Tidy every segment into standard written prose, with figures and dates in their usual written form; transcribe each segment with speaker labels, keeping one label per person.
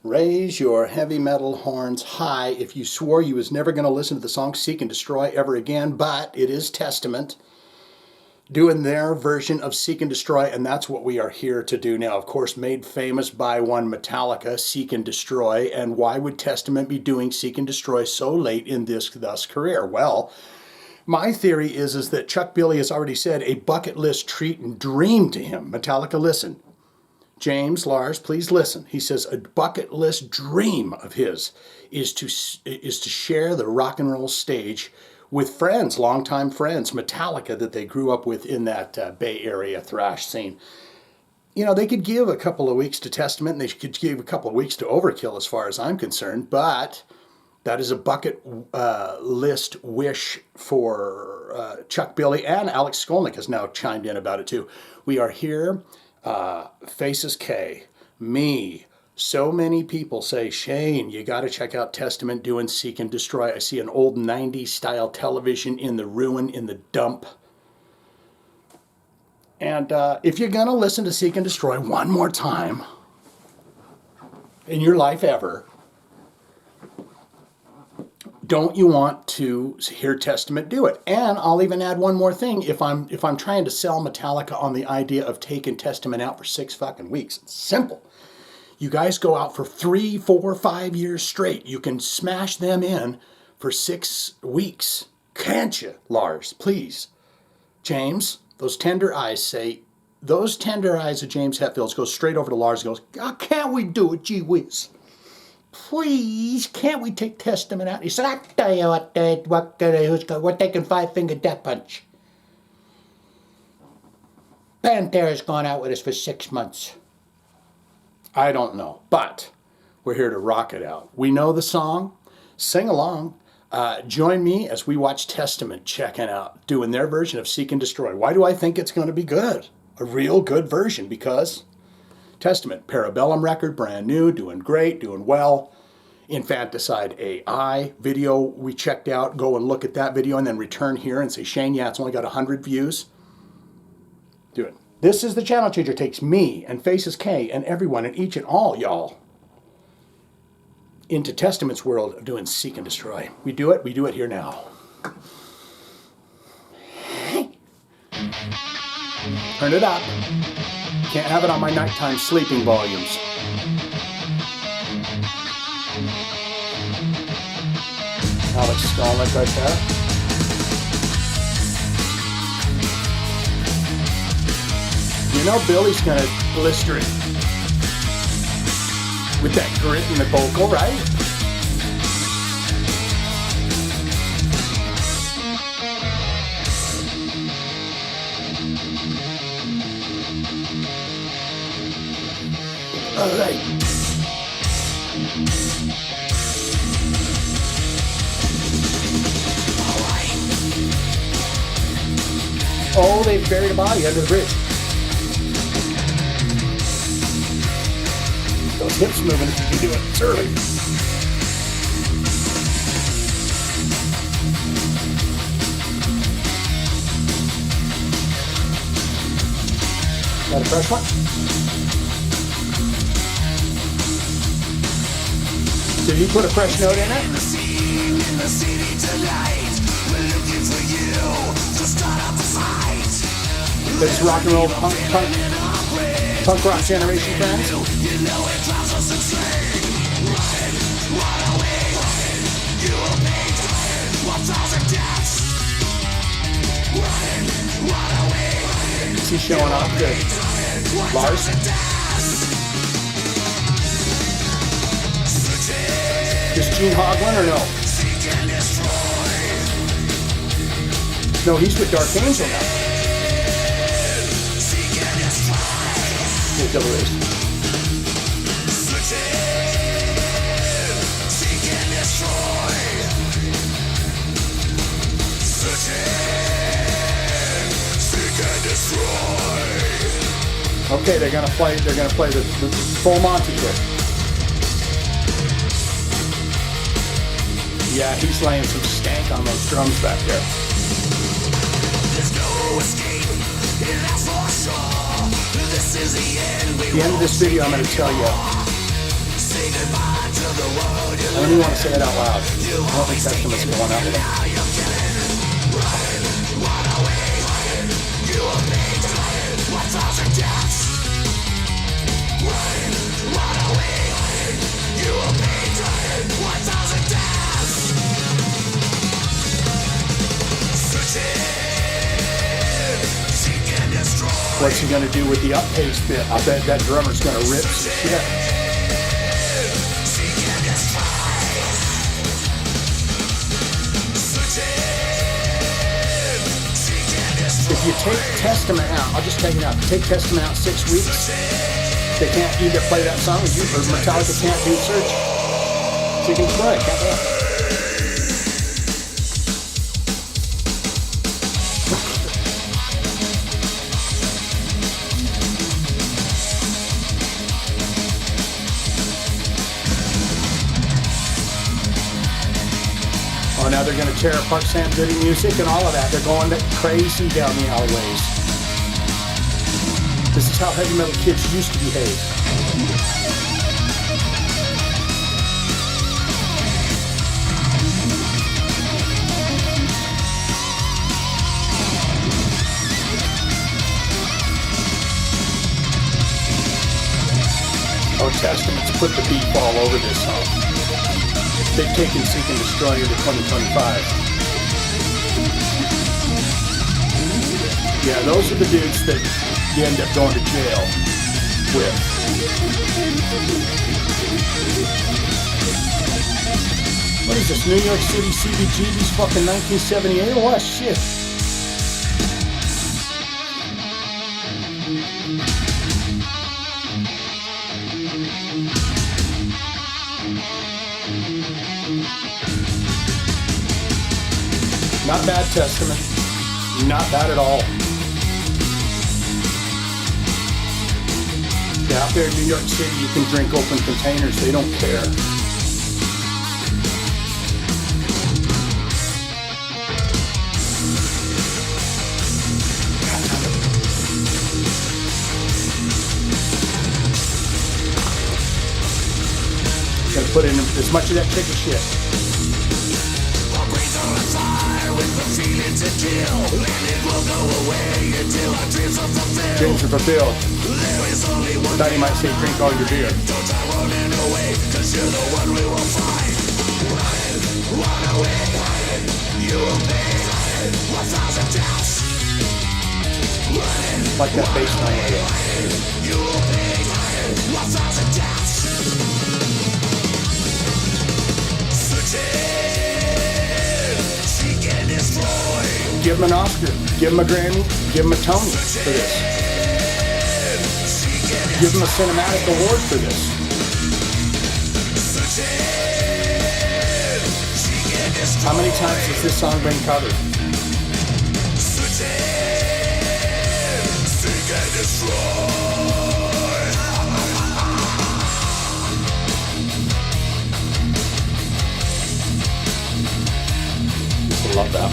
Speaker 1: Raise your heavy metal horns high if you swore you was never going to listen to the song Seek and Destroy ever again, but it is Testament doing their version of Seek and Destroy, and that's what we are here to do now. Of course, made famous by one Metallica, Seek and Destroy, and why would Testament be doing Seek and Destroy so late in this thus career? Well, my theory is that Chuck Billy has already said a bucket list treat and dream to him. Metallica, listen. James, Lars, please listen. He says a bucket list dream of his is to share the rock and roll stage with friends, longtime friends, Metallica, that they grew up with in that Bay Area thrash scene. You know, they could give a couple of weeks to Testament, and they could give a couple of weeks to Overkill as far as I'm concerned, but that is a bucket list wish for Chuck Billy, and Alex Skolnick has now chimed in about it too. We are here. Faces K, me, so many people say, Shane, you got to check out Testament doing Seek and Destroy. I see an old 90s style television in the ruin, in the dump. And if you're going to listen to Seek and Destroy one more time in your life ever, don't you want to hear Testament do it? And I'll even add one more thing. If I'm trying to sell Metallica on the idea of taking Testament out for 6 fucking weeks, it's simple. You guys go out for 3, 4, 5 years straight. You can smash them in for 6 weeks. Can't you, Lars? Please. James, those tender eyes say, those tender eyes of James Hetfield go straight over to Lars and goes, oh, can't we do it, gee whiz? Please, can't we take Testament out? He said, I tell you what, we're taking 5-finger death punch. Pantera's gone out with us for 6 months. I don't know, but we're here to rock it out. We know the song. Sing along. Join me as we watch Testament checking out, doing their version of Seek and Destroy. Why do I think it's going to be good? A real good version, because Testament, Parabellum record, brand new, doing great, doing well. Infanticide AI video we checked out. Go and look at that video and then return here and say, Shane, yeah, it's only got 100 views. Do it. This is the channel changer. Takes me and Faces K and everyone and each and all y'all into Testament's world of doing Seek and Destroy. We do it here now. Turn it up. Can't have it on my nighttime sleeping volumes. Alex Skolnick right there. You know Billy's gonna blister it with that grit in the vocal, right? All right. Oh, they buried a body under the bridge. Those hips moving if you can do it. It's early. Got a fresh one? Did he put a fresh note in it? There's rock and roll punk rock generation fans. Is he showing off good? Lars? Is Gene Hoglan or no? No, he's with Dark Angel now. Double race. Okay, they're gonna play the full Monty here. Yeah, he's laying some stank on those drums back there. There's no escape, that's for sure. This is the end of this video, I'm going to tell you I don't even want to say it out loud. I don't think Testament's going out with it. What's he going to do with the up pace bit? I bet that drummer's going to rip some shit. If you take Testament out, I'll just take it out. Take Testament out 6 weeks, they can't either play that song with you, or Metallica can't do Search. So you can play it, can't play. Oh, now they're going to tear apart Sam Goody music and all of that. They're going crazy down the alleyways. This is how heavy metal kids used to behave. Oh, Testament's put the beat all over this song. They've taken Seek and Destroy to 2025. Yeah, those are the dudes that you end up going to jail with. What is this, New York City CBGB's fucking 1978? What shit? Not bad, Testament. Not bad at all. Yeah, out there in New York City, you can drink open containers. They don't care. Gotta put in as much of that chicken shit. Dreams are fulfilled. Thought you might say drink all your beer. Like that bass line. Give him an Oscar, give him a Grammy, give him a Tony for this. Give him a cinematic award for this. How many times has this song been covered? I love that.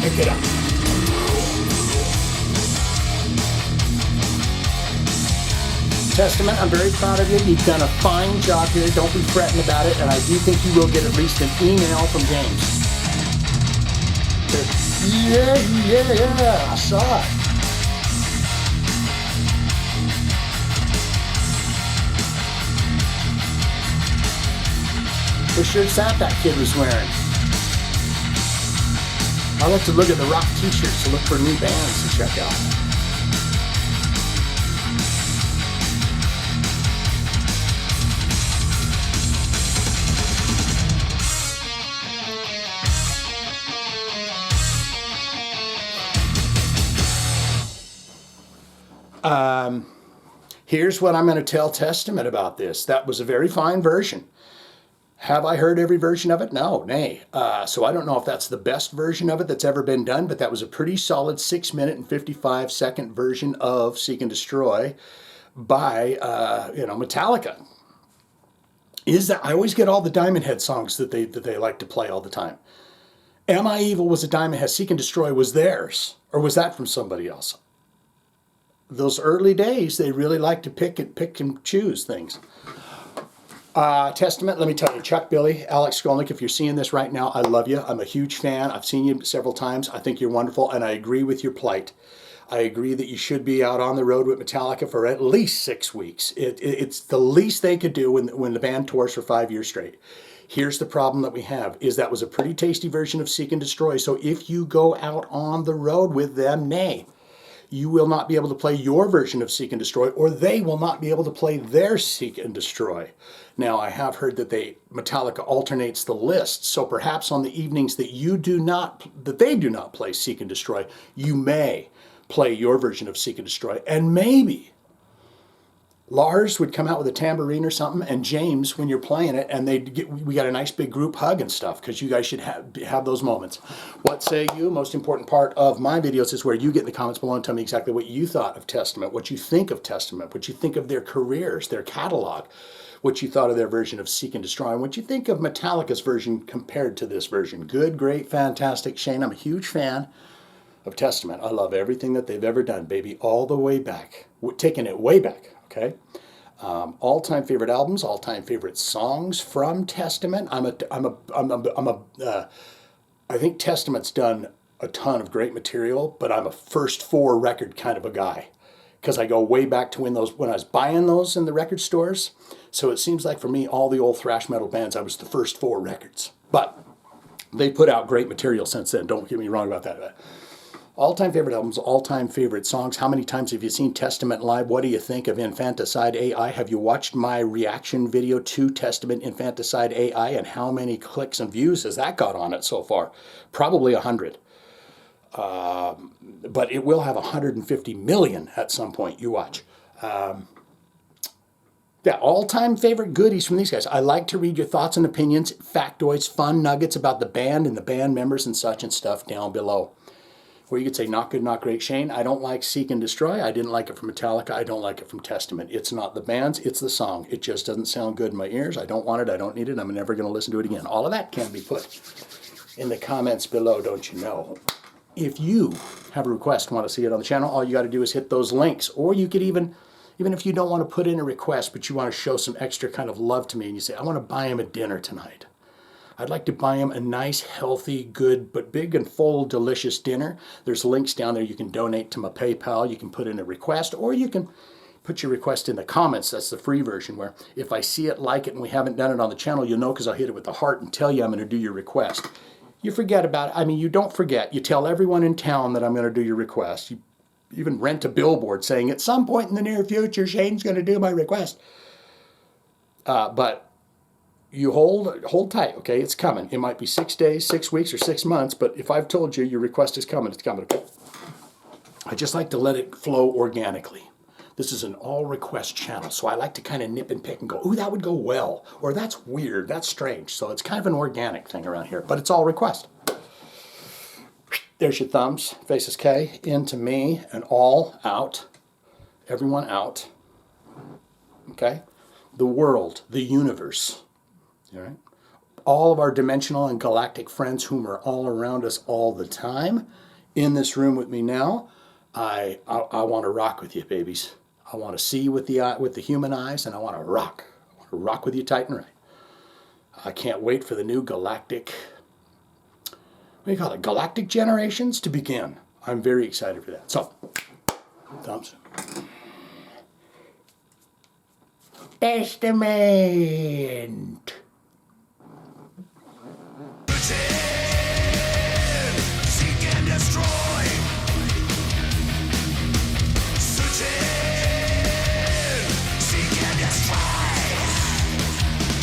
Speaker 1: Pick it up. Testament, I'm very proud of you. You've done a fine job here. Don't be fretting about it. And I do think you will get at least an email from James. Yeah, I saw it. What shirt's that kid was wearing? I like to look at the rock t-shirts to look for new bands to check out. Here's what I'm going to tell Testament about this. That was a very fine version. Have I heard every version of it? No, nay. So I don't know if that's the best version of it that's ever been done, but that was a pretty solid 6-minute and 55-second version of Seek and Destroy by, Metallica. I always get all the Diamond Head songs that they like to play all the time. Am I Evil was a Diamond Head. Seek and Destroy was theirs. Or was that from somebody else? those early days, they really like to pick and choose things. Testament, let me tell you, Chuck Billy, Alex Skolnick, if you're seeing this right now, I love you. I'm a huge fan. I've seen you several times. I think you're wonderful, and I agree with your plight. I agree that you should be out on the road with Metallica for at least 6 weeks. It's the least they could do when the band tours for 5 years straight. Here's the problem that we have, is that was a pretty tasty version of Seek and Destroy, so if you go out on the road with them, nay, you will not be able to play your version of Seek and Destroy, or they will not be able to play their Seek and Destroy. Now, I have heard that Metallica alternates the list, so perhaps on the evenings that they do not play Seek and Destroy, you may play your version of Seek and Destroy, and maybe Lars would come out with a tambourine or something, and James, when you're playing it, and we got a nice big group hug and stuff, because you guys should have those moments. What say you? Most important part of my videos is where you get in the comments below and tell me exactly what you thought of Testament, what you think of Testament, what you think of their careers, their catalog, what you thought of their version of Seek and Destroy, and what you think of Metallica's version compared to this version. Good, great, fantastic. Shane, I'm a huge fan of Testament. I love everything that they've ever done, baby, all the way back. We're taking it way back. Okay, all-time favorite albums, all-time favorite songs from Testament. I think Testament's done a ton of great material, but I'm a first 4 record kind of a guy, because I go way back to when I was buying those in the record stores. So it seems like for me, all the old thrash metal bands, I was the first 4 records. But they put out great material since then. Don't get me wrong about that. All-time favorite albums, all-time favorite songs. How many times have you seen Testament live? What do you think of Infanticide AI? Have you watched my reaction video to Testament Infanticide AI? And how many clicks and views has that got on it so far? Probably 100. But it will have 150 million at some point. You watch. Yeah, all-time favorite goodies from these guys. I like to read your thoughts and opinions, factoids, fun nuggets about the band and the band members and such and stuff down below. Where you could say, not good, not great. Shane, I don't like Seek and Destroy. I didn't like it from Metallica. I don't like it from Testament. It's not the bands, it's the song. It just doesn't sound good in my ears. I don't want it. I don't need it. I'm never going to listen to it again. All of that can be put in the comments below, don't you know? If you have a request and want to see it on the channel, all you got to do is hit those links. Or you could even if you don't want to put in a request, but you want to show some extra kind of love to me, and you say, I want to buy him a dinner tonight. I'd like to buy him a nice, healthy, good, but big and full, delicious dinner. There's links down there. You can donate to my PayPal. You can put in a request, or you can put your request in the comments. That's the free version, where if I see it, like it, and we haven't done it on the channel, you'll know because I'll hit it with the heart and tell you I'm going to do your request. You forget about it. I mean, you don't forget. You tell everyone in town that I'm going to do your request. You even rent a billboard saying, at some point in the near future, Shane's going to do my request. But you hold tight, okay? It's coming. It might be 6 days, 6 weeks, or 6 months, but if I've told you your request is coming, it's coming, okay? I just like to let it flow organically. This is an all-request channel, so I like to kind of nip and pick and go, ooh, that would go well, or that's weird, that's strange. So it's kind of an organic thing around here, but it's all request. There's your thumbs, faces K, into me, and all out, everyone out, okay? The world, the universe. All right. All of our dimensional and galactic friends whom are all around us all the time in this room with me now. I want to rock with you, babies. I want to see with the human eyes, and I want to rock. I want to rock with you tight and right. I can't wait for the new galactic, what do you call it, galactic generations to begin. I'm very excited for that. So, thumbs. Testament.